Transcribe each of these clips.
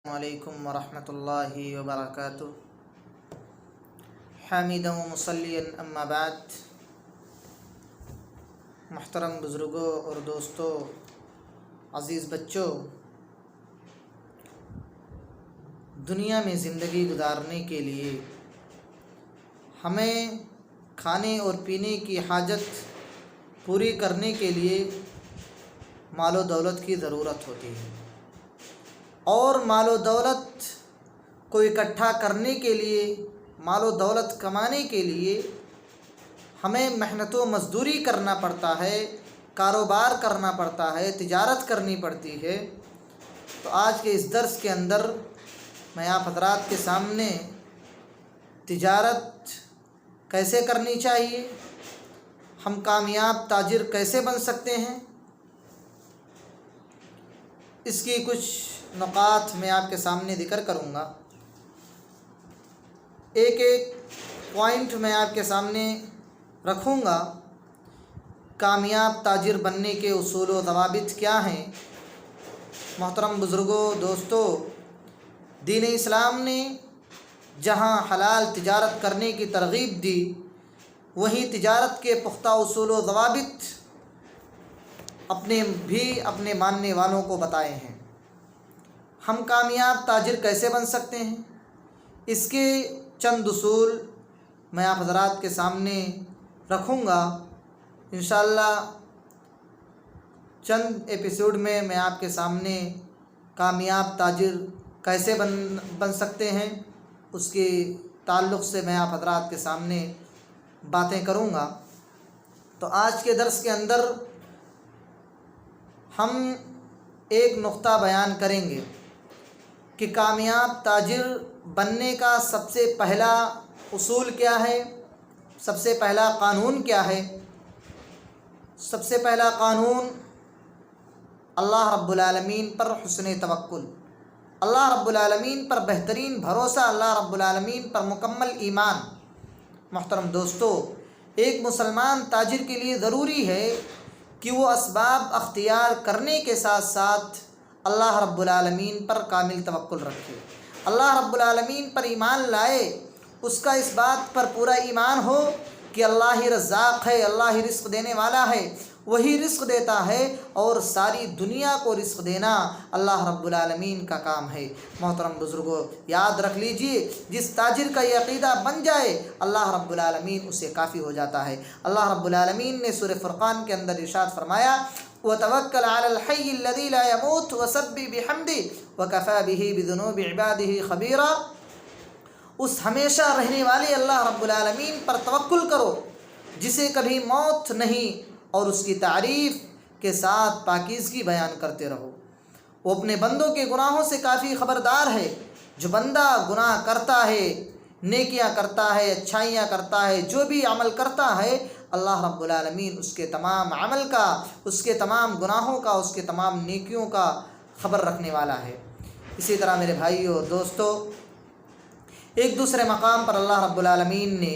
علیکم ورحمۃ اللہ وبرکاتہ۔ حامدا و مصلیًا اما بعد، محترم بزرگوں اور دوستوں، عزیز بچوں، دنیا میں زندگی گزارنے کے لیے ہمیں کھانے اور پینے کی حاجت پوری کرنے کے لیے مال و دولت کی ضرورت ہوتی ہے، اور مال و دولت کو اکٹھا کرنے کے لیے، مال و دولت کمانے کے لیے ہمیں محنت و مزدوری کرنا پڑتا ہے، کاروبار کرنا پڑتا ہے، تجارت کرنی پڑتی ہے۔ تو آج کے اس درس کے اندر میں آپ حضرات کے سامنے تجارت کیسے کرنی چاہیے، ہم کامیاب تاجر کیسے بن سکتے ہیں، اس کی کچھ نقاط میں آپ کے سامنے ذکر کروں گا۔ ایک ایک پوائنٹ میں آپ کے سامنے رکھوں گا۔ کامیاب تاجر بننے کے اصول و ضوابط کیا ہیں؟ محترم بزرگوں، دوستوں، دین اسلام نے جہاں حلال تجارت کرنے کی ترغیب دی، وہیں تجارت کے پختہ اصول و ضوابط اپنے ماننے والوں کو بتائے ہیں۔ ہم کامیاب تاجر کیسے بن سکتے ہیں، اس کے چند اصول میں آپ حضرات کے سامنے رکھوں گا۔ انشاءاللہ چند ایپیسوڈ میں آپ کے سامنے کامیاب تاجر کیسے بن سکتے ہیں، اس کے تعلق سے میں آپ حضرات کے سامنے باتیں کروں گا۔ تو آج کے درس کے اندر ہم ایک نقطہ بیان کریں گے کہ کامیاب تاجر بننے کا سب سے پہلا اصول کیا ہے، سب سے پہلا قانون کیا ہے۔ سب سے پہلا قانون اللہ رب العالمین پر حسن توکل، اللہ رب العالمین پر بہترین بھروسہ، اللہ رب العالمین پر مکمل ایمان۔ محترم دوستو، ایک مسلمان تاجر کے لیے ضروری ہے کہ وہ اسباب اختیار کرنے کے ساتھ ساتھ اللہ رب العالمین پر کامل توکل رکھے، اللہ رب العالمین پر ایمان لائے، اس کا اس بات پر پورا ایمان ہو کہ اللہ ہی رزاق ہے، اللہ ہی رزق دینے والا ہے، وہی رزق دیتا ہے، اور ساری دنیا کو رزق دینا اللہ رب العالمین کا کام ہے۔ محترم بزرگوں، یاد رکھ لیجئے، جس تاجر کا یہ عقیدہ بن جائے، اللہ رب العالمین اسے کافی ہو جاتا ہے۔ اللہ رب العالمین نے سورہ فرقان کے اندر ارشاد فرمایا، وَتَوَكَّلْ عَلَى الْحَيِّ الَّذِي لَا يَمُوتُ وَسَبِّحْ بِحَمْدِهِ وَكَفَى بِهِ بِذُنُوبِ عِبَادِهِ خَبِيرًا۔ اس ہمیشہ رہنے والے اللہ رب العالمین پر توکل کرو، جسے کبھی موت نہیں، اور اس کی تعریف کے ساتھ پاکیزگی بیان کرتے رہو۔ وہ اپنے بندوں کے گناہوں سے کافی خبردار ہے۔ جو بندہ گناہ کرتا ہے، نیکیاں کرتا ہے، اچھائیاں کرتا ہے، جو بھی عمل کرتا ہے، اللہ رب العالمین اس کے تمام عمل کا، اس کے تمام گناہوں کا، اس کے تمام نیکیوں کا خبر رکھنے والا ہے۔ اسی طرح میرے بھائیوں اور دوستوں، ایک دوسرے مقام پر اللہ رب العالمین نے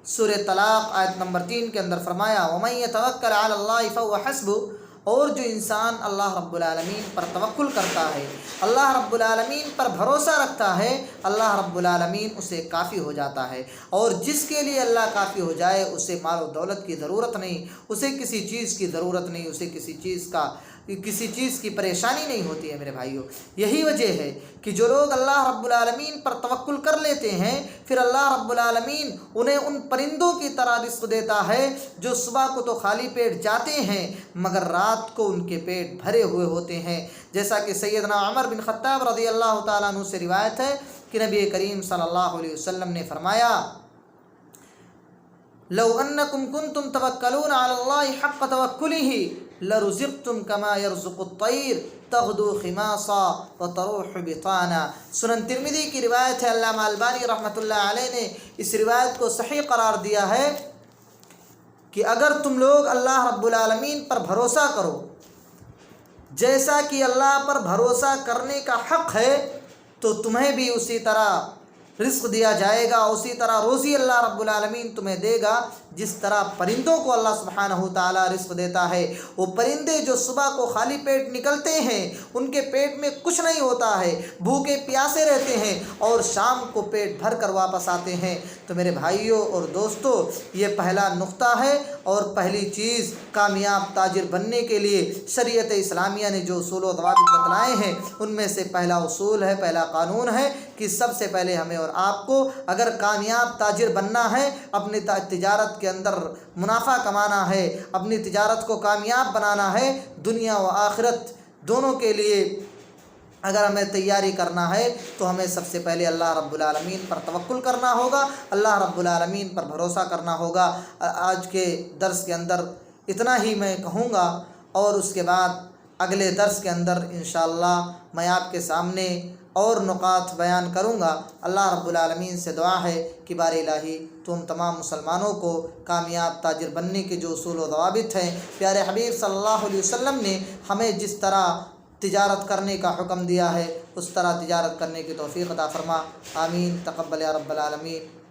سورہ طلاق آیت نمبر 3 کے اندر فرمایا، وَمَن يَتَوَكَّلْ عَلَى اللَّهِ فَهُوَ حَسْبُهُ۔ اور جو انسان اللہ رب العالمین پر توکل کرتا ہے، اللہ رب العالمین پر بھروسہ رکھتا ہے، اللہ رب العالمین اسے کافی ہو جاتا ہے۔ اور جس کے لیے اللہ کافی ہو جائے، اسے مال و دولت کی ضرورت نہیں، اسے کسی چیز کی ضرورت نہیں، اسے کسی چیز کی پریشانی نہیں ہوتی ہے۔ میرے بھائیوں، یہی وجہ ہے کہ جو لوگ اللہ رب العالمین پر توکل کر لیتے ہیں، پھر اللہ رب العالمین انہیں ان پرندوں کی طرح رزق دیتا ہے جو صبح کو تو خالی پیٹ جاتے ہیں، مگر رات کو ان کے پیٹ بھرے ہوئے ہوتے ہیں۔ جیسا کہ سیدنا عمر بن خطاب رضی اللہ تعالیٰ عنہ سے روایت ہے کہ نبی کریم صلی اللہ علیہ وسلم نے فرمایا، لو انکم کنتم توکلون علی اللہ حق توکلہ لرزقتم کما یرزق الطیر تغدو خماصا وتروح بطانا۔ سنن ترمذی کی روایت ہے۔ علامہ البانی رحمۃ اللہ علیہ نے اس روایت کو صحیح قرار دیا ہے کہ اگر تم لوگ اللہ رب العالمین پر بھروسہ کرو جیسا کہ اللہ پر بھروسہ کرنے کا حق ہے، تو تمہیں بھی اسی طرح رزق دیا جائے گا، اسی طرح روزی اللہ رب العالمین تمہیں دے گا جس طرح پرندوں کو اللہ سبحانہ تعالیٰ رزق دیتا ہے۔ وہ پرندے جو صبح کو خالی پیٹ نکلتے ہیں، ان کے پیٹ میں کچھ نہیں ہوتا ہے، بھوکے پیاسے رہتے ہیں اور شام کو پیٹ بھر کر واپس آتے ہیں۔ تو میرے بھائیوں اور دوستوں، یہ پہلا نقطہ ہے اور پہلی چیز کامیاب تاجر بننے کے لیے شریعت اسلامیہ نے جو اصول و ضوابط بتلائے ہیں ان میں سے پہلا اصول ہے، پہلا قانون ہے کہ سب سے پہلے ہمیں اور آپ کو اگر کامیاب تاجر بننا ہے، اپنی تجارت کے اندر منافع کمانا ہے، اپنی تجارت کو کامیاب بنانا ہے، دنیا و آخرت دونوں کے لیے اگر ہمیں تیاری کرنا ہے تو ہمیں سب سے پہلے اللہ رب العالمین پر توکل کرنا ہوگا، اللہ رب العالمین پر بھروسہ کرنا ہوگا۔ آج کے درس کے اندر اتنا ہی میں کہوں گا، اور اس کے بعد اگلے درس کے اندر انشاءاللہ میں آپ کے سامنے اور نقاط بیان کروں گا۔ اللہ رب العالمین سے دعا ہے کہ بار الہی تو ہم تمام مسلمانوں کو کامیاب تاجر بننے کے جو اصول و ضوابط ہیں، پیارے حبیب صلی اللہ علیہ وسلم نے ہمیں جس طرح تجارت کرنے کا حکم دیا ہے اس طرح تجارت کرنے کی توفیق عطا فرما۔ آمین، تقبل یا رب العالمین۔